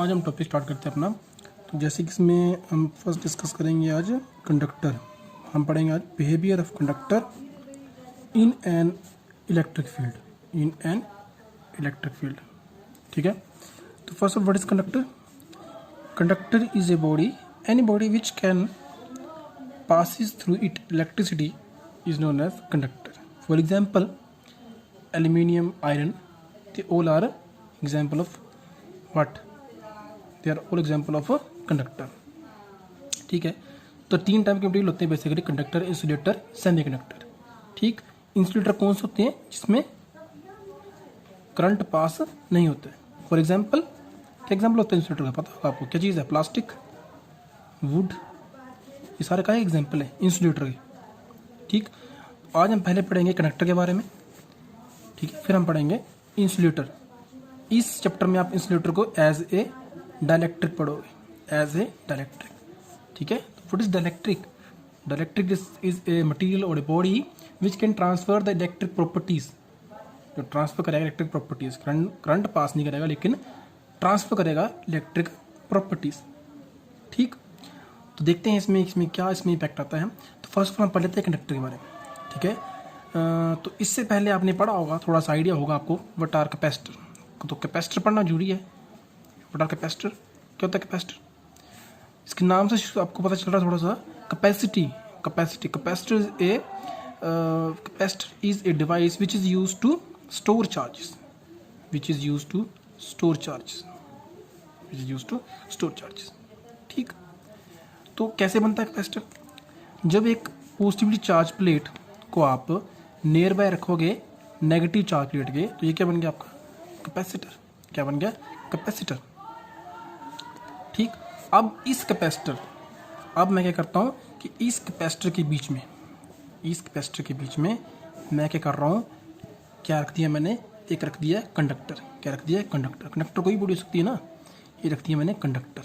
आज हम topic start करते हैं अपना। तो जैसे कि इसमें हम फर्स्ट डिस्कस करेंगे आज कंडक्टर। हम पढ़ेंगे आज behaviour of conductor in an electric field. ठीक है। तो first of what is conductor? Conductor is a body, any body which can passes through it electricity is known as conductor. For example, aluminium, iron, they all are example of what? They are all example of a conductor. ठीक है। तो तीन type के material होते हैं basically, conductor, insulator, semiconductor. ठीक। Insulator कौन से होते हैं? जिसमें करंट पास नहीं होता है। फॉर एग्जाम्पल, क्या एग्जाम्पल होता है इंसुलेटर का? पता होगा आपको क्या चीज़ है? प्लास्टिक, वुड, ये सारे का एग्जाम्पल है इंसुलेटर के। ठीक। आज हम पहले पढ़ेंगे कंडक्टर के बारे में, ठीक है, फिर हम पढ़ेंगे इंसुलेटर। इस चैप्टर में आप इंसुलेटर को एज ए डाइलेक्ट्रिक पढ़ोगे, एज ए डाइलेक्ट्रिक। ठीक है। What is dielectric? Dielectric is a material और a body which can transfer the electric properties. जो ट्रांसफर करेगा इलेक्ट्रिक प्रॉपर्टीज, करंट पास नहीं करेगा लेकिन ट्रांसफर करेगा इलेक्ट्रिक प्रॉपर्टीज। ठीक। तो देखते हैं इसमें क्या इम्पैक्ट आता है। तो फर्स्ट ऑफ ऑल हम पढ़ लेते हैं कंडक्टर के बारे में। ठीक है। तो इससे पहले आपने पढ़ा होगा, थोड़ा सा आइडिया होगा आपको, व्हाट आर कैपेसिटर। तो कैपेसिटर पढ़ना जरूरी है। What are capacitor? क्या होता है कैपेसिटर? इसके नाम से आपको पता चल रहा है थोड़ा सा। Capacitor is a device which is use to store charges. ठीक। तो कैसे बनता है कैपेसिटर? जब एक पॉजिटिवली चार्ज प्लेट को आप नियर बाय रखोगे नेगेटिव चार्ज प्लेट के, तो ये क्या बन गया आपका? कैपेसिटर। क्या बन गया? कैपेसिटर। ठीक। अब इस कैपेसिटर, अब मैं क्या करता हूँ कि इस कैपेसिटर के बीच में मैं क्या कर रहा हूँ, क्या रख दिया मैंने? एक रख दिया कंडक्टर। क्या रख दिया? कंडक्टर। कंडक्टर कोई बॉडी हो सकती है ना, ये रख दिया मैंने कंडक्टर।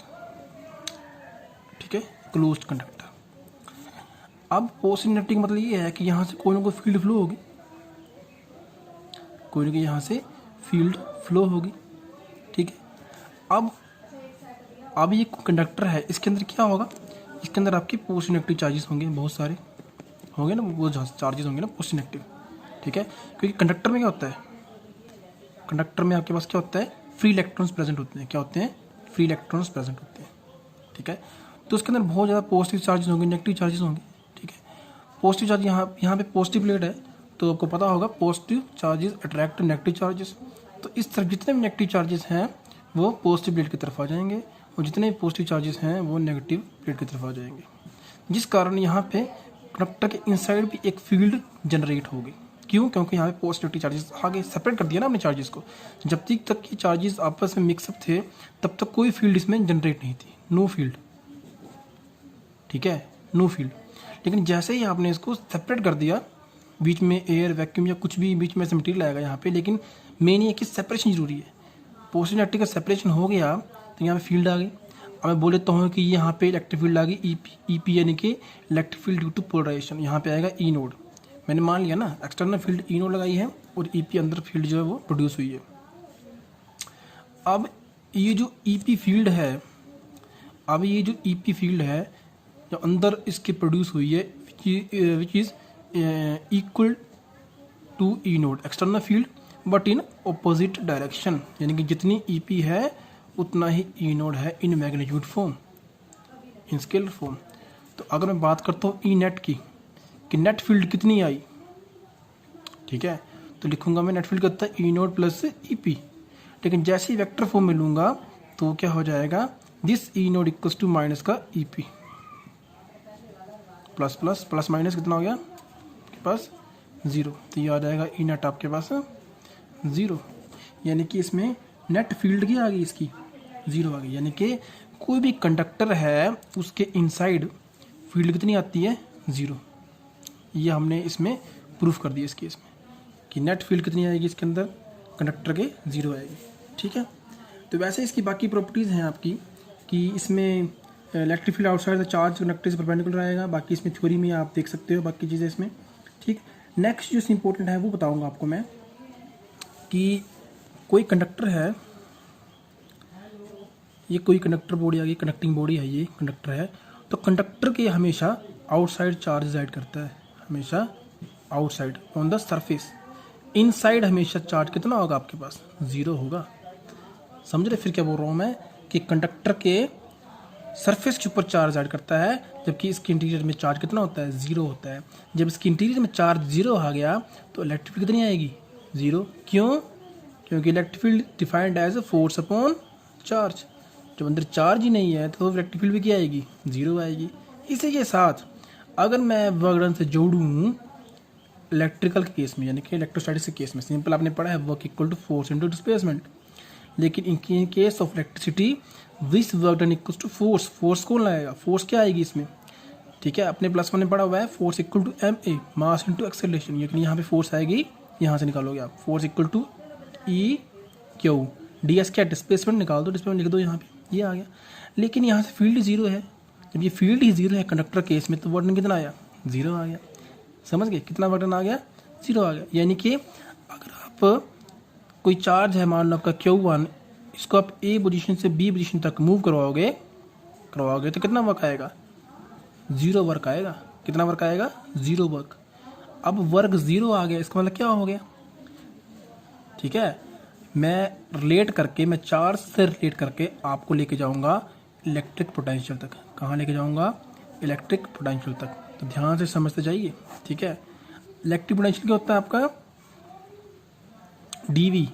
ठीक है, क्लोज्ड कंडक्टर। अब पोसिबिलिटी का मतलब ये है कि यहाँ से कोई ना कोई फील्ड फ्लो होगी, ठीक है। अब ये कंडक्टर है, इसके अंदर क्या होगा? इसके अंदर आपके पोजिटिव चार्जेस होंगे, बहुत सारे होंगे ना, वो चार्जेस होंगे ना पॉजिटिव। ठीक है। क्योंकि कंडक्टर में क्या होता है? कंडक्टर में आपके पास क्या होता है? फ्री इलेक्ट्रॉन्स प्रेजेंट होते हैं। क्या होते हैं? फ्री इलेक्ट्रॉन्स प्रेजेंट होते हैं। ठीक है। तो उसके अंदर बहुत ज़्यादा पॉजिटिव चार्जेस होंगे, नेगेटिव चार्जेस होंगे। ठीक है। पॉजिटिव चार्ज यहाँ पे पॉजिटिव प्लेट है, तो आपको पता होगा positive charges attract negative charges. तो इस तरफ जितने भी नेगेटिव चार्जेस हैं वो पॉजिटिव प्लेट की तरफ आ जाएंगे, और जितने भी पॉजिटिव चार्जेस हैं वो नेगेटिव प्लेट की तरफ आ जाएंगे, जिस कारण यहाँ पे कंडक्टर के इनसाइड भी एक फील्ड जनरेट होगी। क्यों? क्योंकि यहाँ पे पॉजिटिव चार्जेस आगे सेपरेट कर दिया ना अपने चार्जेस को। जब तक ये चार्जेस आपस में मिक्सअप थे तब तक कोई फील्ड इसमें जनरेट नहीं थी, नो फील्ड। ठीक है, नो फील्ड। लेकिन जैसे ही आपने इसको सेपरेट कर दिया, बीच में एयर, वैक्यूम या कुछ भी बीच में से मटेरियल आएगा यहाँ पे, लेकिन मेन ये कि सेपरेशन जरूरी है। पॉजिटिव नेगेटिव का सेपरेशन हो गया तो यहाँ पे फील्ड आ गई। अब मैं बोल देता हूँ कि यहाँ पे इलेक्ट्रिक फील्ड आ गई, ईपी यानी कि electric field due to polarization. यहाँ पे आएगा ई नोड। मैंने मान लिया ना, एक्सटर्नल फील्ड ई नोड लगाई है और ईपी अंदर फील्ड जो है वो प्रोड्यूस हुई है। अब ये जो ईपी फील्ड है, जो अंदर इसके प्रोड्यूस हुई है, which is equal to E naught, external field, but in opposite direction. यानी कि जितनी ईपी है उतना ही ई नोड है in magnitude form, in scalar form. तो अगर मैं बात करता हूँ ई नेट की, कि नेट फील्ड कितनी आई, ठीक है, तो लिखूंगा मैं नेट फील्ड कितना है? ई नोड प्लस ईपी। लेकिन जैसे ही वेक्टर फॉर्म में लूंगा तो क्या हो जाएगा? This E naught equals to minus का ईपी, प्लस माइनस कितना हो गया आपके पास? 0। तो ये आ जाएगा ई नेट आपके पास 0। यानी कि इसमें नेट फील्ड की आ गई, इसकी 0 आ गई। यानी कि कोई भी कंडक्टर है उसके इनसाइड फील्ड कितनी आती है? 0। ये हमने इसमें प्रूफ कर दिया इसके इसमें कि नेट फील्ड कितनी आएगी इसके अंदर? कंडक्टर के 0 आएगी। ठीक है। तो वैसे इसकी बाकी प्रॉपर्टीज़ हैं आपकी, कि इसमें electric field outside the charge conductor से परपेंडिकुलर आएगा। बाकी इसमें थ्योरी में आप देख सकते हो बाकी चीज़ें इसमें। ठीक। नेक्स्ट जो इंपॉर्टेंट है वो बताऊंगा आपको मैं, कि कोई कंडक्टर है, ये कोई कंडक्टर बॉडी आ गई, कंडक्टिंग बॉडी है, ये कंडक्टर है, तो कंडक्टर के हमेशा आउटसाइड चार्ज रिजाइड करता है, हमेशा outside on the surface. Inside हमेशा चार्ज कितना होगा आपके पास, 0 होगा। समझ रहे फिर क्या बोल रहा हूँ मैं, कि कंडक्टर के सरफेस के ऊपर चार्ज ऐड करता है, जबकि इसके इंटीरियर में चार्ज कितना होता है, 0 होता है। जब इसके इंटीरियर में चार्ज 0 आ गया तो इलेक्ट्रिक फील्ड कितनी आएगी, 0। क्यों, क्योंकि electric field defined as a force upon charge. जब अंदर चार्ज ही नहीं है तो इलेक्ट्रिक फील्ड भी क्या आएगी, 0 आएगी। इसी के साथ अगर मैं वर्क डन से जोड़ूँ इलेक्ट्रिकल के केस में, यानी कि इलेक्ट्रोस्टैटिक्स के केस में, सिंपल आपने पढ़ा है work equal to force into displacement. लेकिन in case of electricity this work done equal to force, force कौन लाएगा, फोर्स क्या आएगी इसमें, ठीक है। अपने प्लस वन में पढ़ा हुआ है force equal to M A mass into acceleration, यानी यहाँ पे फोर्स आएगी, यहाँ से निकालोगे आप, force equal to E Q D S, क्या डिस्प्लेसमेंट निकाल दो, डिस्प्लेसमेंट लिख दो यहाँ पे, ये आ गया। लेकिन यहाँ से फील्ड 0 है, जब ये फील्ड ही 0 है कंडक्टर केस में, तो वर्क डन कितना आया, 0 आ गया। समझ गए, कितना वर्क डन आ गया, 0 आ गया। यानी कि अगर आप कोई चार्ज है, मान लो आपका Q1, इसको आप ए पोजीशन से बी पोजीशन तक मूव करवाओगे तो कितना वर्क आएगा, 0 वर्क आएगा। कितना वर्क आएगा, 0 वर्क। अब वर्क 0 आ गया, इसका मतलब क्या हो गया, ठीक है। मैं चार्ज से रिलेट करके आपको लेके जाऊंगा इलेक्ट्रिक पोटेंशियल तक। कहाँ लेके जाऊंगा, इलेक्ट्रिक पोटेंशियल तक। तो ध्यान से समझते जाइए, ठीक है। इलेक्ट्रिक पोटेंशियल क्या होता है आपका, dV,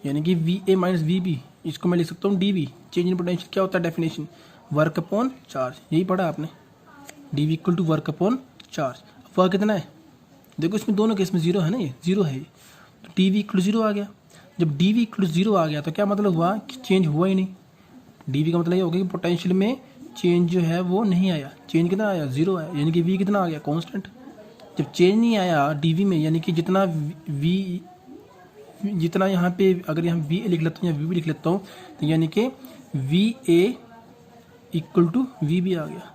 यानी कि VA माइनस VB, इसको मैं लिख सकता हूँ dV। चेंज इन पोटेंशियल क्या होता है, डेफिनेशन वर्क अपॉन चार्ज, यही पढ़ा आपने, dV equal to work upon charge. Work कितना है, देखो इसमें दोनों केस में 0 है ना, ये 0 है, तो dV इक्वल 0 आ गया। जब dV इक्वल 0 आ गया तो क्या मतलब हुआ कि चेंज हुआ ही नहीं। dV का मतलब ये होगा कि पोटेंशियल में चेंज जो है वो नहीं आया। चेंज कितना आया, 0 आया, यानी कि V कितना आ गया, कांस्टेंट। जब चेंज नहीं आया dV में, यानी कि जितना यहाँ पे अगर यहाँ VA लिख लेता हूँ या VB लिख लेता हूँ, तो यानी कि VA इक्वल टू VB आ गया।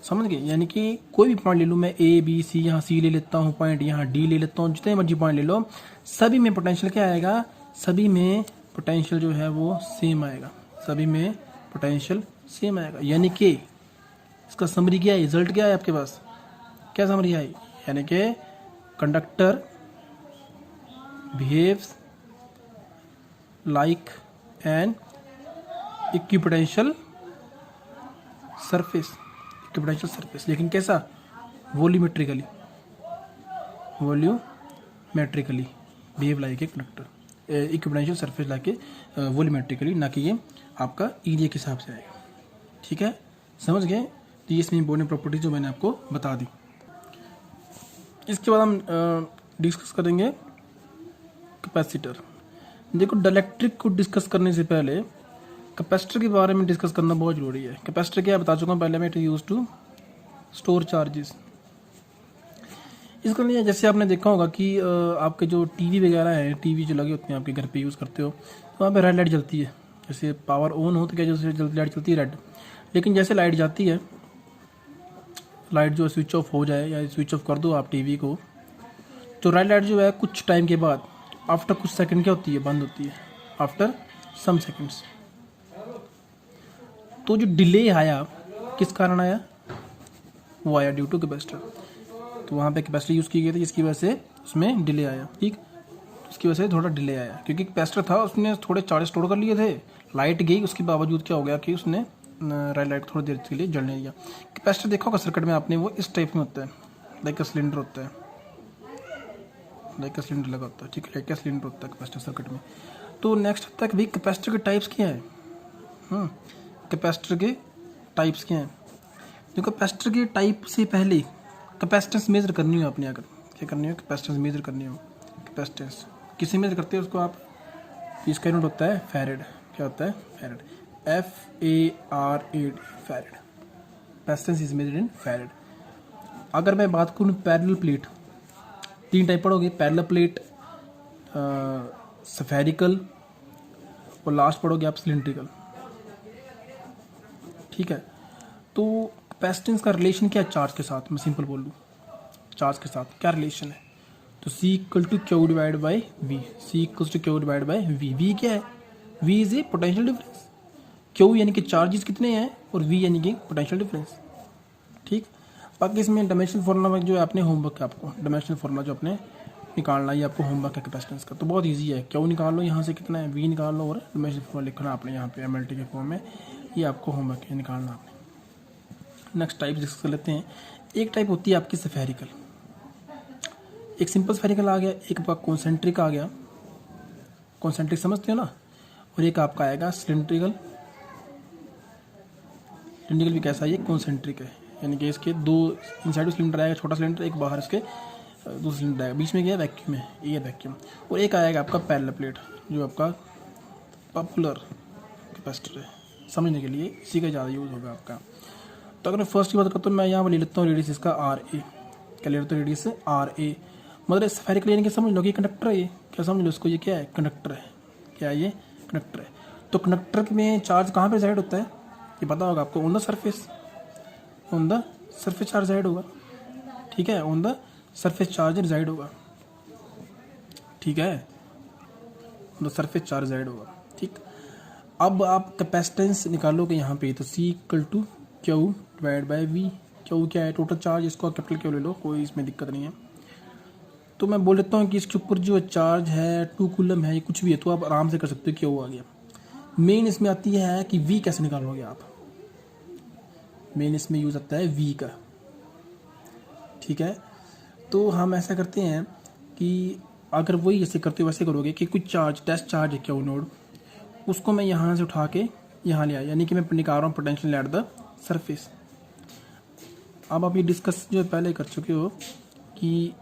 समझ गए, यानी कि कोई भी पॉइंट ले लूँ मैं, A B C, यहाँ C ले लेता हूँ पॉइंट, यहाँ D ले लेता हूँ, जितने मर्जी पॉइंट ले लो, सभी में पोटेंशियल क्या आएगा, सभी में पोटेंशियल जो है वो सेम आएगा, सभी में पोटेंशियल सेम आएगा। यानी कि इसका समरी क्या है, रिजल्ट क्या है आपके पास, क्या समरी आई, यानी कि conductor behaves like an equipotential surface, equipotential surface, लेकिन कैसा, volumetrically behave like a conductor, equipotential surface like a volumetrically, ना कि ये आपका एरिया के हिसाब से आएगा, ठीक है। समझ गए, तो ये इसमें इंपॉर्टेंट प्रॉपर्टीज जो मैंने आपको बता दी। इसके बाद हम डिस्कस करेंगे कैपेसिटर। देखो, डाइलेक्ट्रिक को डिस्कस करने से पहले कैपेसिटर के बारे में डिस्कस करना बहुत जरूरी है। कैपेसिटर क्या बता चुका हूँ पहले मैं, it use to store charges. इसके लिए जैसे आपने देखा होगा कि आपके जो टीवी वगैरह है, टीवी जो लगे होते हैं आपके घर पे यूज़ करते हो, तो वहाँ पे रेड लाइट जलती है। जैसे पावर ऑन हो तो क्या, जैसे लाइट चलती है रेड, लेकिन जैसे लाइट जाती है, लाइट जो स्विच ऑफ हो जाए या स्विच ऑफ कर दो आप टीवी को, तो रेड लाइट जो है कुछ टाइम के बाद, आफ्टर कुछ सेकंड क्या होती है, बंद होती है, आफ्टर सम सेकंड्स। तो जो डिले आया किस कारण आया, वो आया ड्यू टू कैपेसिटर। तो वहाँ पे कैपेसिटर यूज़ की गई थी, जिसकी वजह से उसमें डिले आया, ठीक, उसकी वजह से थोड़ा डिले आया, क्योंकि कैपेसिटर था उसने थोड़े चार्ज स्टोर कर लिए थे, लाइट गई, उसके बावजूद क्या हो गया कि उसने रेड लाइट थोड़ी देर के लिए जलने दिया। कैपेसिटर देखा होगा सर्किट में आपने, वो इस टाइप में होता है, लाइक का सिलेंडर होता है, लाइक का सिलेंडर लगा होता है, ठीक है, लाइक का सिलेंडर होता है कैपेसिटर सर्किट में। तो नेक्स्ट होता है कि भाई कैपेसिटर के टाइप्स क्या है, कैपेसिटर के टाइप्स क्या हैं। जो कैपेसिटर के टाइप से पहले कैपेसिटेंस मेजर करनी हो आपने, अगर क्या करनी हो, कैपेसिटेंस मेजर करनी हो, कैपेसिटेंस किसे मेजर करते हैं उसको आप, इसका यूनिट होता है फैरेड। क्या होता है, farad, FARAD, farad. Capacitance is measured in farad. अगर मैं बात करूँ पैरेलल प्लेट, 3 टाइप पढ़ोगे, पैरेलल प्लेट, स्फेरिकल, और लास्ट पढ़ोगे आप सिलिंड्रिकल, ठीक है। तो कैपेसिटेंस का रिलेशन क्या है चार्ज के साथ, मैं सिंपल बोल लूँ, चार्ज के साथ क्या रिलेशन है, तो C equal to Q divide by V, C equal to Q divide by V. V क्या है, V is a potential difference, Q यानी कि चार्जेस कितने हैं और वी यानी कि पोटेंशियल डिफरेंस। ठीक, बाकी इसमें डायमेंशनल फॉर्मूला जो है आपने होमवर्क है, आपको डायमेंशनल फॉर्मूला जो आपने निकालना है, ये आपको होमवर्क है कैपेसिटेंस का, तो बहुत इजी है। क्यू निकाल लो यहाँ से कितना है, वी निकाल लो और डायमेंशनल फॉर्मूला लिखना आपने यहाँ पे एमएलटी के फॉर्म में, ये आपको होमवर्क है निकालना आपने। नेक्स्ट टाइप डिस्कस कर लेते हैं। एक टाइप होती है आपकी स्फेरिकल, एक सिंपल स्फेरिकल आ गया, एक आपका कॉन्सेंट्रिक आ गया, कॉन्सेंट्रिक समझते हो ना, और एक आपका आएगा सिलेंड्रिकल। सिलेंड्रिकल भी कैसा है, ये कॉन्सेंट्रिक है, यानी कि इसके दो इनसाइड सिलेंडर आएगा, छोटा सिलेंडर, एक बाहर इसके दूसरा सिलेंडर आएगा, बीच में क्या वैक्यूम है, ये वैक्यूम। और एक आएगा आपका पैरेलल प्लेट, जो आपका पॉपुलर कैपेसिटर है, समझने के लिए इसी का ज़्यादा यूज़ होगा आपका। तो अगर मैं फर्स्ट की बात करता हूँ, मैं यहाँ पर ले लेता हूँ रेडियस इसका आर ए, क्या ले लेता हूँ रेडियस आर ए, मतलब स्फेरिकल यानी कि समझ लो कि कंडक्टर है, ये क्या समझ लो इसको, ये क्या है, कंडक्टर है, क्या है ये, कंडक्टर है। तो कंडक्टर में चार्ज कहाँ पे रिजाइड होता है, ये पता होगा आपको, on the surface, on the surface charge reside होगा, ठीक है, on the surface charge reside होगा, ठीक है, on the surface charge reside होगा। ठीक, अब आप कैपेसिटेंस निकालोगे यहाँ पे, तो C equal to Q divide by V. Q क्या है, टोटल चार्ज, इसको कैपिटल क्यू ले लो, कोई इसमें दिक्कत नहीं है। तो मैं बोल देता हूँ कि इसके ऊपर जो चार्ज है 2 कूलम है, ये कुछ भी है, तो आप आराम से कर सकते हो, क्यू आ गया। मेन इसमें आती है कि वी कैसे निकालोगे आप, मेन इसमें यूज आता है वी का, ठीक है। तो हम ऐसा करते हैं कि अगर वही जैसे करते हो वैसे करोगे कि कुछ चार्ज, टेस्ट चार्ज है क्यू नोड, उसको मैं यहाँ से उठा के यहाँ ले आया, यानी कि मैं निकाल रहा हूँ पोटेंशियल एट द सरफेस। अब आप ये डिस्कस जो पहले कर चुके हो कि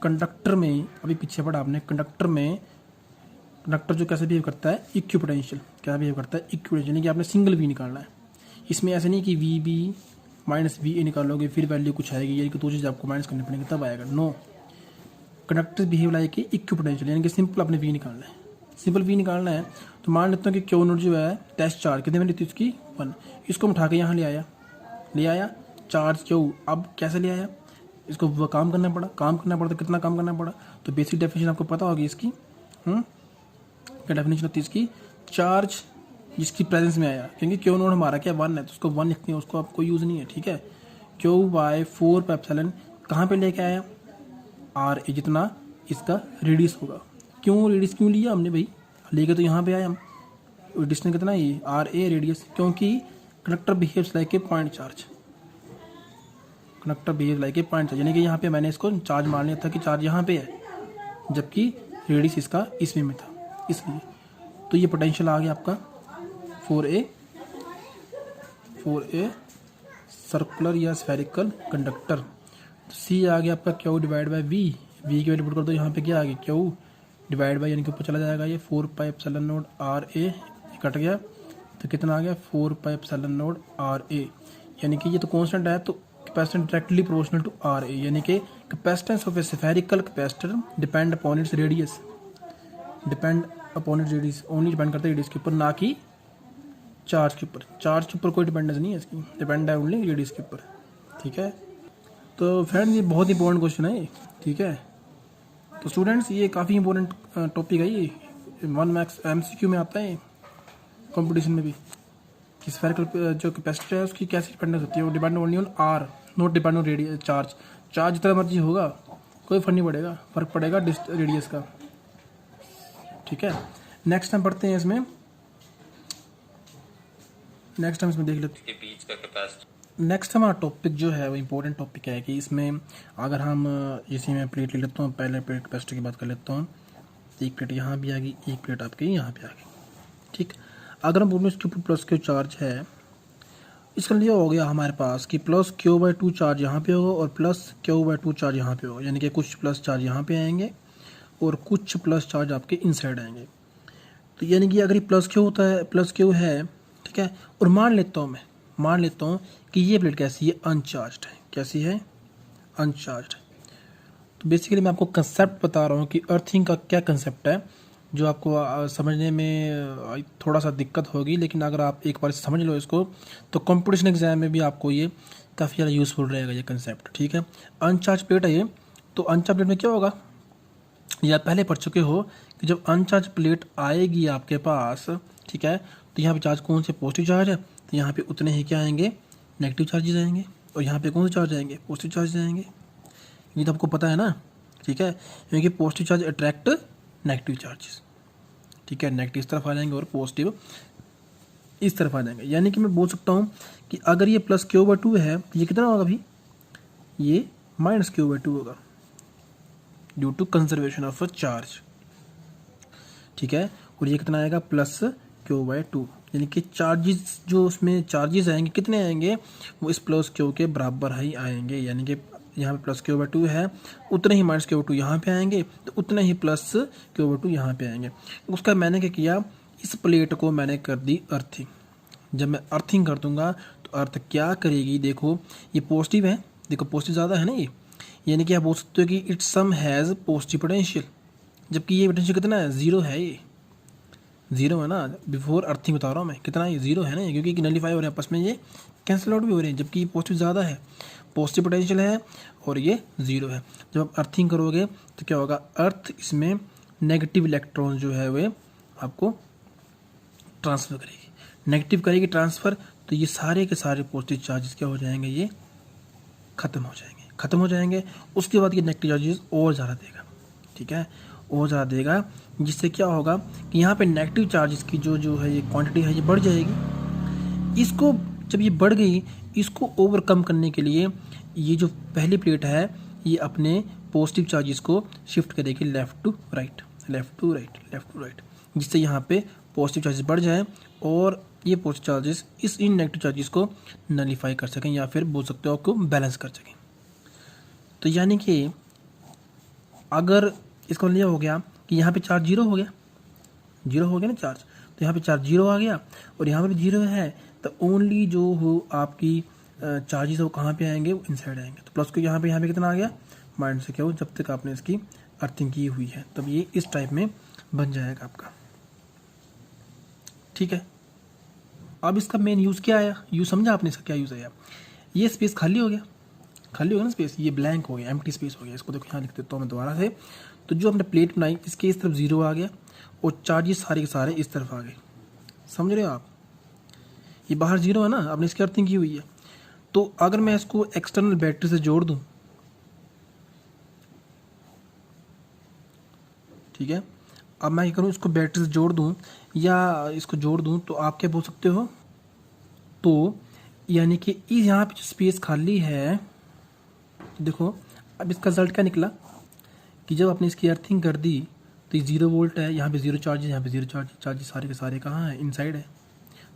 कंडक्टर में, अभी पीछे पढ़ा आपने, कंडक्टर जो कैसे बिहेव करता है, इक्यू पोटेंशियल, क्या बिहेव करता है, इक्यू पोटेंशियल, यानी कि आपने सिंगल वी निकालना है। इसमें ऐसे नहीं कि V B minus V A निकालोगे फिर वैल्यू कुछ आएगी, यानी कि दो चीज़ आपको माइनस करनी पड़ेगी तब आएगा, no. Conductor behave like equipotential, यानी कि सिंपल अपने वी निकालना है, सिंपल वी निकालना है। तो मान लेता हूँ कि क्यू नोट जो है टेस्ट चार्ज कितने में लेती है उसकी 1, इसको उठा के यहाँ ले आया चार्ज क्यू। अब कैसे ले आया, इसको वो काम करना पड़ा, तो कितना काम करना पड़ा, तो बेसिक डेफिनेशन आपको पता होगी इसकी, क्या डेफिनेशन होती है इसकी, चार्ज जिसकी प्रेजेंस में आया, क्योंकि क्यू नोट हमारा क्या 1 है, तो उसको 1 लिखते हैं, उसको आपको यूज़ नहीं है, ठीक है। क्यू बाय 4 पाई एप्सिलॉन कहाँ पे लेके आया, आर ए, जितना इसका रेडियस होगा। क्यों रेडियस क्यों लिया हमने भाई, लेके तो यहाँ पे आए हम, डिस्टेंस कितना है आर ए रेडियस, क्योंकि conductor behaves like a point charge, conductor behave like A point charge, यानी कि यहाँ पे मैंने इसको चार्ज मान लिया था कि चार्ज यहाँ पे है, जबकि रेडियस इसका इसमें में था, इसलिए। तो ये पोटेंशियल आ गया आपका 4A सर्कुलर या स्फेरिकल कंडक्टर। तो सी आ गया आपका Q divide by V, V की वैल्यू पुट कर दो, यहाँ पे क्या आ गया क्यू डिवाइड बाई, यानी कि ऊपर चला जाएगा ये 4 pi epsilon naught R A, cut गया तो कितना आ गया 4 pi epsilon naught R A, यानी कि ये तो कांस्टेंट है, तो capacitance directly proportional to R A, यानी कि capacitance of a spherical capacitor depend upon its radius, only depend करता है रेडियस के ऊपर, ना कि चार्ज के ऊपर। चार्ज के ऊपर कोई डिपेंडेंस नहीं है इसकी, डिपेंड है ओनली रेडियस के ऊपर, ठीक है। तो फ्रेंड्स ये बहुत इंपॉर्टेंट क्वेश्चन है ये, ठीक है। तो स्टूडेंट्स ये काफ़ी इंपॉर्टेंट टॉपिक है ये, 1 मार्क्स MCQ में आता है कंपटीशन में भी, कि स्फेरिकल जो कैपेसिटर है उसकी कैसी डिपेंडेंस होती है, वो depend only on R, not depend on radius charge. Charge जितना मर्जी होगा कोई फर्क नहीं पड़ेगा, फर्क पड़ेगा रेडियस का, ठीक है। नेक्स्ट हम पढ़ते हैं इसमें, नेक्स्ट हम इसमें देख लेते हैं बीच का कैपेसिटर। नेक्स्ट हमारा टॉपिक जो है वो इंपॉर्टेंट टॉपिक है कि इसमें अगर हम जैसे मैं प्लेट ले लेता हूँ, पहले प्लेट कैपेसिटर की बात कर लेता हूँ, एक प्लेट यहाँ भी आ गई, एक प्लेट आपकी यहाँ पे आ गई, ठीक। अगर हम बोलो इसके ऊपर प्लस क्यू चार्ज है, इसका लिए हो गया हमारे पास कि प्लस क्यू बाई 2 चार्ज यहाँ पे होगा और प्लस क्यू बाई 2 चार्ज यहाँ पे होगा, यानी कि कुछ प्लस चार्ज यहाँ पे आएंगे और कुछ प्लस चार्ज आपके इनसाइड आएंगे। तो यानी कि अगर ये प्लस क्यू होता है, प्लस क्यू है, ठीक है, और मान लेता हूँ कि ये प्लेट कैसी है, अनचार्ज्ड है, कैसी है, अनचार्ज्ड। तो बेसिकली मैं आपको कंसेप्ट बता रहा हूँ कि अर्थिंग का क्या कंसेप्ट है, जो आपको समझने में थोड़ा सा दिक्कत होगी, लेकिन अगर आप एक बार समझ लो इसको तो कंपटीशन एग्जाम में भी आपको ये काफ़ी ज़्यादा यूज़फुल रहेगा ये कंसेप्ट, ठीक है। अनचार्ज प्लेट है ये, तो अनचार्ज प्लेट में क्या होगा, ये आप पहले पढ़ चुके हो कि जब अनचार्ज प्लेट आएगी आपके पास, ठीक है, तो यहाँ पे चार्ज कौन से पॉजिटिव चार्ज है, तो यहाँ पे उतने ही क्या आएंगे, नेगेटिव चार्जेस आएंगे। और यहाँ पे कौन से चार्ज आएंगे, पॉजिटिव चार्ज आएंगे। ये तो आपको पता है ना, ठीक है, क्योंकि positive charge attract negative charges, ठीक है, नेगेटिव इस तरफ आ जाएंगे और पॉजिटिव इस तरफ आ जाएंगे। यानी कि मैं बोल सकता हूँ कि अगर ये प्लस Q/2 है तो ये कितना होगा भाई, ये माइनस Q/2 होगा due to conservation of a charge, ठीक है। और ये कितना आएगा, प्लस Q/2, यानी कि चार्जेस जो उसमें चार्जेस आएंगे कितने आएंगे, वो इस प्लस Q के बराबर ही आएंगे। यानी कि यहाँ पे प्लस Q/2 है, उतने ही माइनस Q/2 यहाँ पे आएंगे, तो उतने ही प्लस Q/2 यहाँ पे आएंगे। उसका मैंने क्या किया, इस प्लेट को मैंने कर दी अर्थिंग। जब मैं अर्थिंग कर दूंगा तो अर्थ क्या करेगी, देखो ये पॉजिटिव है, देखो पॉजिटिव ज़्यादा है ना ये, यानी कि आप बोल सकते हो कि it some has positive potential, जबकि ये पोटेंशियल कितना है, ज़ीरो है, ये ज़ीरो है ना। बिफोर अर्थिंग बता रहा हूँ मैं, कितना ये ज़ीरो है ना, क्योंकि नलीफाई हो रहे हैं आपस में, ये कैंसिल आउट भी हो रहे हैं, जबकि ये पॉजिटिव ज़्यादा है, पॉजिटिव पोटेंशियल है और ये ज़ीरो है। जब आप अर्थिंग करोगे तो क्या होगा, अर्थ इसमें नेगेटिव इलेक्ट्रॉन जो है वे आपको ट्रांसफ़र करेगी, नेगेटिव करेगी ट्रांसफ़र, तो ये सारे के सारे पॉजिटिव चार्जेस क्या हो जाएंगे, ये ख़त्म हो जाएंगे, ख़त्म हो जाएंगे। उसके बाद ये नेगेटिव चार्जेस और ज़्यादा देगा, ठीक है, और ज़्यादा देगा, जिससे क्या होगा कि यहाँ पे नेगेटिव चार्जेस की जो है ये क्वांटिटी है ये बढ़ जाएगी। इसको जब ये बढ़ गई, इसको ओवरकम करने के लिए ये जो पहली प्लेट है ये अपने पॉजिटिव चार्जेस को शिफ्ट करेगी left to right, left to right, left to right, जिससे यहाँ पे पॉजिटिव चार्जेस बढ़ जाए और ये पॉजिटिव चार्जेस इन नेगेटिव चार्जेस को नलीफाई कर सकें, या फिर बोल सकते हो आपको बैलेंस कर सकें। तो यानी कि अगर इसका मतलब हो गया कि यहाँ पे चार्ज जीरो हो गया, जीरो हो गया ना चार्ज, तो यहाँ पे चार्ज जीरो आ गया और यहाँ पे भी जीरो है, तो ओनली जो हो आपकी चार्जेस वो कहाँ पे आएंगे, वो इनसाइड आएंगे। तो प्लस को यहाँ पे कितना आ गया, माइनस से क्या हो, जब तक आपने इसकी अर्थिंग की हुई है तब ये इस टाइप में बन जाएगा आपका, ठीक है। अब इसका मेन यूज़ क्या आया, यूज़ समझा आपने इसका क्या यूज़ आया, ये स्पेस खाली हो गया, खाली हो गया ना स्पेस, ये ब्लैंक हो गया, एम्प्टी स्पेस हो गया। इसको देखो यहाँ लिख देता हूँ मैं दोबारा से। तो जो हमने प्लेट बनाई इसके इस तरफ जीरो आ गया और चार्जेस सारे के सारे इस तरफ आ गए, समझ रहे हो आप, ये बाहर जीरो है ना, आपने इसकी अर्थिंग की हुई है। तो अगर मैं इसको एक्सटर्नल बैटरी से जोड़ दूँ, ठीक है, अब मैं क्या करूँ, इसको बैटरी से जोड़ दूँ या इसको जोड़ दूँ, तो आप क्या बोल सकते हो, तो यानी कि यहाँ पे जो स्पेस खाली है, देखो अब इसका रिजल्ट क्या निकला कि जब आपने इसकी अर्थिंग कर दी तो ये 0 वोल्ट है, यहाँ पे 0 चार्ज है, यहाँ पे 0 चार्ज, चार्जेस सारे के सारे कहाँ हैं, इनसाइड है,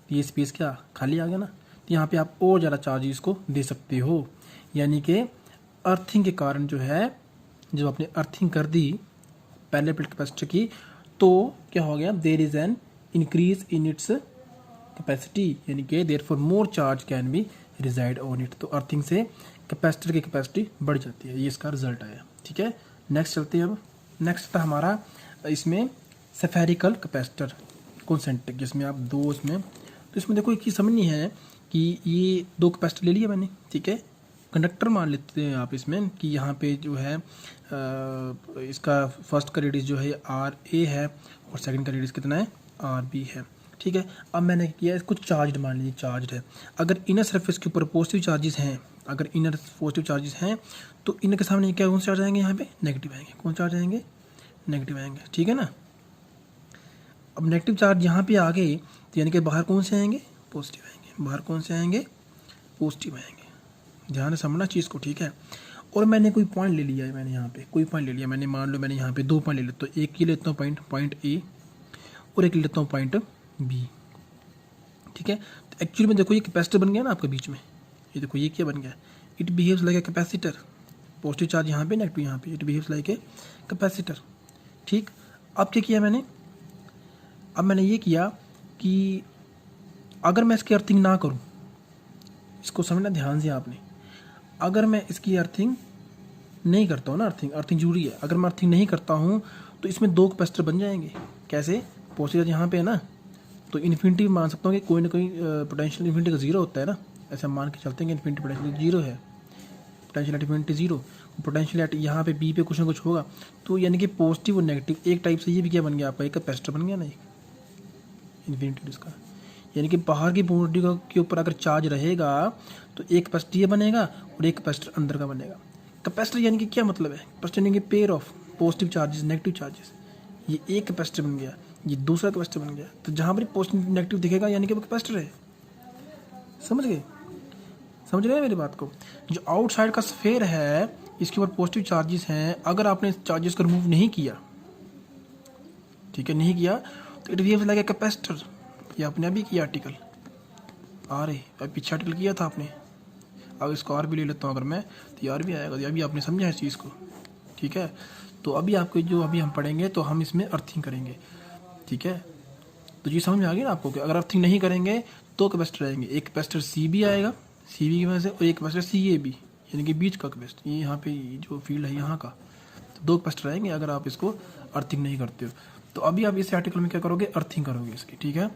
तो ये स्पेस क्या खाली आ गया ना। तो यहाँ पे आप और ज़्यादा चार्जेस को दे सकते हो, यानी कि अर्थिंग के कारण जो है, जब आपने अर्थिंग कर दी पहले प्लेट कैपेसिटर की, तो क्या हो गया, there is an increase in its capacity, यानी कि therefore more charge can be raised on it. तो अर्थिंग से कैपेसिटर की कैपेसिटी बढ़ जाती है, ये इसका रिजल्ट आया, ठीक है। नेक्स्ट चलते हैं। अब नेक्स्ट था हमारा इसमें सेफेरिकल कैपेसिटर कॉन्सेंट्रिक, जिसमें आप दो इसमें, तो इसमें देखो एक चीज़ समझनी है कि ये दो कैपेसिटर ले लिया मैंने, ठीक है, कंडक्टर मान लेते हैं आप इसमें कि यहाँ पे जो है इसका फर्स्ट का रेडियस जो है RA है और सेकंड का रेडियस कितना है RB है, ठीक है। अब मैंने किया इसको चार्ज मान लीजिए, चार्ज है, अगर इनर सरफेस के ऊपर पॉजिटिव चार्जेस हैं, अगर इनर पॉजिटिव चार्जेस हैं तो इनर के सामने क्या कौन से चार्ज आएंगे, यहाँ पे नेगेटिव आएंगे, कौन चार्ज आएंगे, नेगेटिव आएंगे, ठीक है ना। अब नेगेटिव चार्ज यहाँ पे आ गए तो यानी कि बाहर कौन से आएंगे, पॉजिटिव आएंगे, बाहर कौन से आएंगे, पॉजिटिव आएंगे, ध्यान से समझना चीज़ को, ठीक है। और मैंने कोई पॉइंट ले लिया है, मैंने यहाँ पे कोई पॉइंट ले लिया, मैंने मान लो मैंने यहाँ पे 2 पॉइंट ले लेता हूँ, एक ही लेता हूँ पॉइंट A और एक लेता हूँ पॉइंट B, ठीक है। तो एक्चुअली में देखो ये कैपेसिटर बन गया ना आपके बीच में, ये देखो ये क्या बन गया, it behaves like a capacitor, positive charge यहाँ पे नेगेटिव यहाँ पे, it behaves like a capacitor, ठीक। अब क्या किया मैंने, अब मैंने ये किया कि अगर मैं इसकी अर्थिंग ना करूँ, इसको समझना ध्यान से आपने, अगर मैं इसकी अर्थिंग नहीं करता हूँ ना, अर्थिंग जरूरी है, अगर मैं अर्थिंग नहीं करता हूँ तो इसमें 2 कैपेसिटर बन जाएंगे, कैसे, पॉजिटिव यहाँ पे है ना, तो इन्फिनिटी मान सकता हूँ कि कोई ना कोई पोटेंशियल इन्फिनिटी का 0 होता है ना, ऐसा मान के चलते हैं कि इन्फिनिटी पोटेंशियल 0 है, पोटेंशियल इन्फिनिटी 0, पोटेंशियल एट यहाँ पे बी पे कुछ ना कुछ होगा, तो यानी कि पॉजिटिव और नेगेटिव एक टाइप से ये भी क्या बन गया आपका, एक कैपेसिटर बन गया ना, एक इन्फिनिटी इसका। यानी कि बाहर की बाउंड्री के ऊपर अगर चार्ज रहेगा तो एक कैपेसिटर ये बनेगा और एक कैपेसिटर अंदर का बनेगा। कैपेसिटर यानी कि क्या मतलब है, कैपेसिटर यानी कि pair of positive charges negative charges, ये एक कैपेसिटर बन गया, ये दूसरा कैपेसिटर बन गया। तो जहाँ पर पॉजिटिव नेगेटिव दिखेगा यानी कि वो कैपेसिटर है। समझ गए, समझ रहे हैं मेरी बात को। जो आउटसाइड का स्फेयर है इसके ऊपर पॉजिटिव चार्जेस हैं, अगर आपने चार्जेस को रिमूव नहीं किया, ठीक है, नहीं किया, तो it behaves like a capacitor. ये आपने अभी किया आर्टिकल, आ रहे अभी पीछे आर्टिकल किया था आपने। अब इसको आर भी ले लेता हूँ अगर मैं, तो यार भी आएगा। अभी आपने समझा इस चीज़ को, ठीक है। तो अभी आपको जो अभी हम पढ़ेंगे तो हम इसमें अर्थिंग करेंगे, ठीक है। तो ये समझ में आ गई ना आपको कि अगर अर्थिंग नहीं करेंगे तो कैपेसिटर आएंगे, एक कैपेसिटर सी बी आएगा, सी बी की वजह से, और एक कैपेसिटर सी ए बी यानी कि बीच का कैपेसिटर, ये यहाँ पे जो फील्ड है यहाँ का, तो दो कैपेसिटर आएंगे अगर आप इसको अर्थिंग नहीं करते हो। तो अभी आप इस आर्टिकल में क्या करोगे, अर्थिंग करोगे इसकी, ठीक है।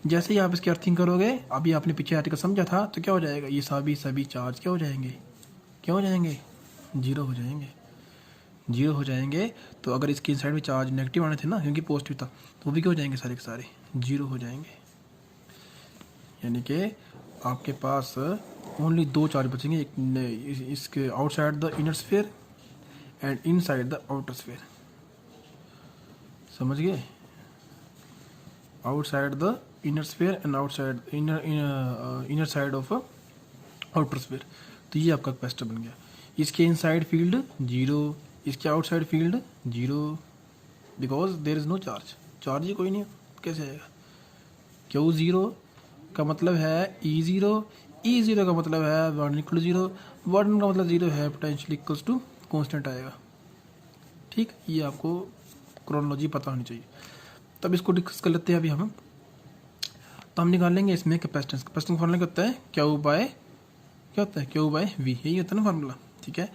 जैसे ही आप इसकी अर्थिंग करोगे, अभी आपने पीछे आर्टिकल समझा था, तो क्या हो जाएगा, ये सभी चार्ज क्या हो जाएंगे, क्या हो जाएंगे, जीरो हो जाएंगे, जीरो हो जाएंगे। तो अगर इसके इनसाइड में चार्ज नेगेटिव आने थे ना, क्योंकि पॉजिटिव था, तो वो भी क्या हो जाएंगे, सारे के सारे जीरो हो जाएंगे। यानी कि आपके पास ओनली दो चार्ज बचेंगे, एक इसके outside the inner sphere and inside the outer sphere. समझ गए, outside the inner sphere and outside inner side of outer sphere. तो ये आपका कैपेसिटर बन गया। इसके इनसाइड फील्ड जीरो, इसके outside field zero, because there is no charge, charge ही कोई नहीं, कैसे आएगा। क्यू जीरो का मतलब है ई जीरो, ई जीरो का मतलब है वार्डन इक्वल टू जीरो, वार्डन का मतलब जीरो है, पोटेंशियल इक्वल्स टू कॉन्स्टेंट आएगा, ठीक। ये आपको क्रोनोलॉजी पता होनी चाहिए। तब इसको डिस्कस कर लेते हैं अभी हम। तो हम निकाल लेंगे इसमें कैपेसिटेंस, कैपेसिटेंस फॉर्मूला क्या होता है, क्यू बाय, क्या होता है, क्यू बाय वी, यही होता है ना फार्मूला, ठीक है।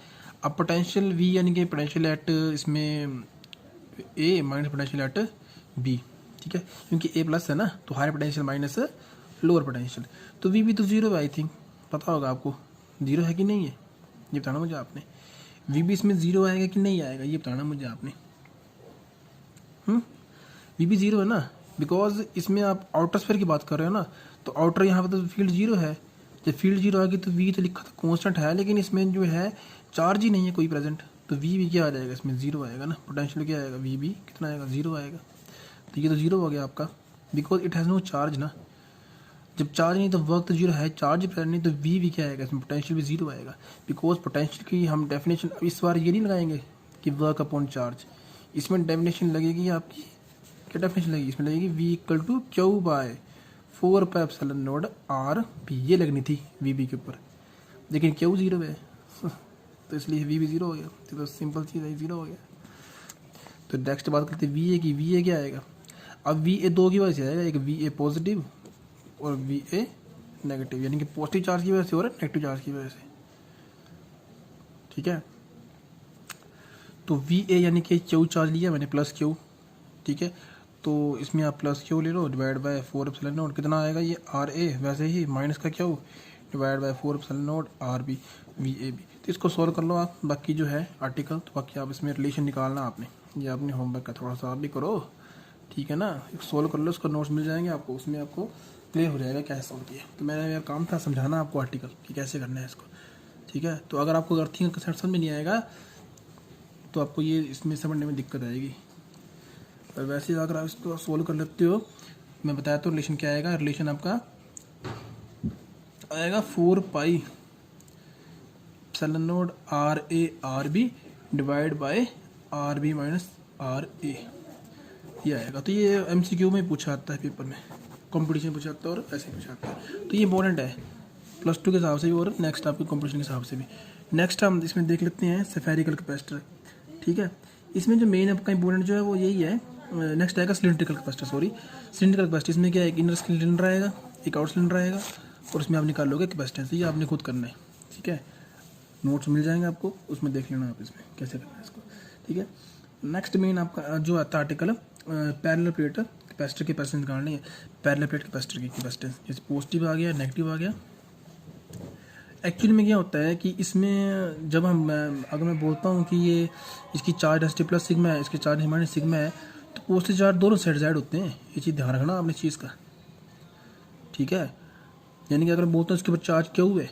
अब पोटेंशियल वी यानी कि पोटेंशियल एट इसमें A minus potential at B, ठीक है, क्योंकि ए प्लस है ना, तो higher potential minus lower potential, तो वी भी तो जीरो है, आई थिंक पता होगा आपको, जीरो है कि नहीं है, ये बताना मुझे आपने। वी भी इसमें जीरो आएगा कि नहीं आएगा, ये बताना मुझे आपने। वी भी जीरो है ना, बिकॉज इसमें आप आउटर स्फीयर की बात कर रहे हो ना, तो आउटर यहाँ पे तो फील्ड जीरो है। जब फील्ड जीरो आएगी तो वी तो लिखा था कांस्टेंट है, लेकिन इसमें जो है चार्ज ही नहीं है कोई प्रेजेंट, तो वी भी क्या आ जाएगा, इसमें जीरो आएगा ना, पोटेंशियल क्या आएगा, वी भी कितना आएगा, जीरो आएगा। तो ये तो जीरो हो गया आपका, because it has no charge ना, जब चार्ज नहीं तो वर्क तो जीरो है, चार्ज प्रेजेंट नहीं तो वी भी क्या आएगा, इसमें पोटेंशियल भी जीरो आएगा। बिकॉज पोटेंशियल की हम डेफिनेशन इस बार ये नहीं लगाएंगे कि वर्क अपॉन चार्ज, इसमें डेफिनेशन लगेगी आपकी, क्या डेफिनेशन लगेगी, इसमें लगेगी V equal to Q by 4πε0 R P, ये लगनी थी वी बी के ऊपर, लेकिन क्यू जीरो है तो इसलिए वी भी जीरो हो गया। तो सिंपल चीज़ है, जीरो हो गया। तो नेक्स्ट बात करते हैं वी ए की, वी ए क्या आएगा, अब वी ए दो की वजह से आएगा, एक वी ए पॉजिटिव और वी ए नेगेटिव, यानी कि पॉजिटिव चार्ज की वजह से और नेगेटिव चार्ज की वजह से, ठीक है। तो वी ए यानी कि क्यू चार्ज लिया मैंने प्लस क्यू, ठीक है, तो इसमें आप प्लस क्यू ले लो, डिवाइड बाय 4πε0, कितना आएगा ये आर ए, वैसे ही माइनस का Q divide by 4πε0 R B V A B. तो इसको सॉल्व कर लो आप, बाकी जो है आर्टिकल, तो बाकी आप इसमें रिलेशन निकालना आपने, ये आपने होमवर्क का थोड़ा सा आप भी करो, ठीक है ना, सॉल्व कर लो, उसका नोट्स मिल जाएंगे आपको, उसमें आपको क्लियर हो जाएगा कैसे सॉल्व किया। तो मेरा यार काम था समझाना आपको आर्टिकल कि कैसे करना है इसको, ठीक है। तो अगर आपको अर्थिंग का कंसेप्ट समझ में नहीं आएगा तो आपको ये इसमें समझने में दिक्कत आएगी, और वैसे अगर आप इसको सोल्व कर लेते हो, मैं बताया तो रिलेशन क्या आएगा, रिलेशन आपका आएगा 4πε0 R A R B divide by R B minus R A, ये आएगा। तो ये एमसीक्यू में पूछा आता है, पेपर में कंपटीशन में पूछा आता है और ऐसे पूछा आता है, तो ये इंपॉर्टेंट है +2 के हिसाब से भी और नेक्स्ट आपके कंपटीशन के हिसाब से भी। नेक्स्ट हम इसमें देख लेते हैं स्फेरिकल कैपेसिटर, ठीक है। इसमें जो मेन आपका इंपॉर्टेंट जो है वो यही है। नेक्स्ट आएगा सिलिंड्रिकल कैपेसिटर, सिलिंड्रिकल कैपेसिटर, इसमें क्या है, एक इनर सिलेंडर आएगा, एक आउटर सिलेंडर आएगा, और उसमें आप निकाल लोगे कैपेसिटेंस, ये आपने खुद करना है, ठीक है। नोट्स मिल जाएंगे आपको, उसमें देख लेना आप इसमें कैसे करना है इसको, ठीक है। नेक्स्ट मेन आपका जो आता है आर्टिकल, पैरेलल प्लेट कैपेसिटर की कैपेसिटेंस निकालनी है, पैरेलल प्लेट कैपेसिटर की कैपेसिटेंस, जैसे पॉजिटिव आ गया, नेगेटिव आ गया, एक्चुअली में क्या होता है कि इसमें जब अगर मैं बोलता हूँ कि ये इसकी चार्ज डेंसिटी प्लस सिग्मा है, इसकी चार्ज माइनस सिग्मा है, तो पॉजिटिव चार्ज दोनों साइड साइड होते हैं। ये चीज़ ध्यान रखना आपने चीज़ का, ठीक है। यानी कि अगर मैं बोलता हूँ इसके ऊपर चार्ज क्यू है,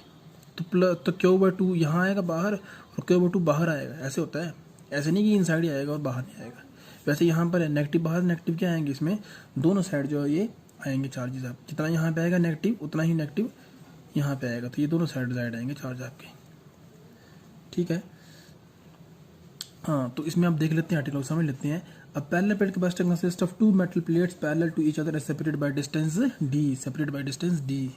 तो Q/2 यहाँ आएगा बाहर और Q/2 बाहर आएगा, ऐसे होता है। ऐसे नहीं कि इनसाइड ही आएगा और बाहर नहीं आएगा। वैसे यहाँ पर नेगेटिव बाहर, नेगेटिव क्या आएंगे, इसमें दोनों साइड जो है ये आएंगे चार्जेस। आप जितना यहाँ पे आएगा नेगेटिव, उतना ही नेगेटिव यहाँ पे आएगा, तो ये दोनों साइड आएंगे चार्ज आपके, ठीक है। हाँ, तो इसमें आप देख लेते हैं, आर्टिकल समझ लेते हैं। अब parallel plate capacitor consist of 2 metal plates parallel to each other separated by distance d, separated by distance d।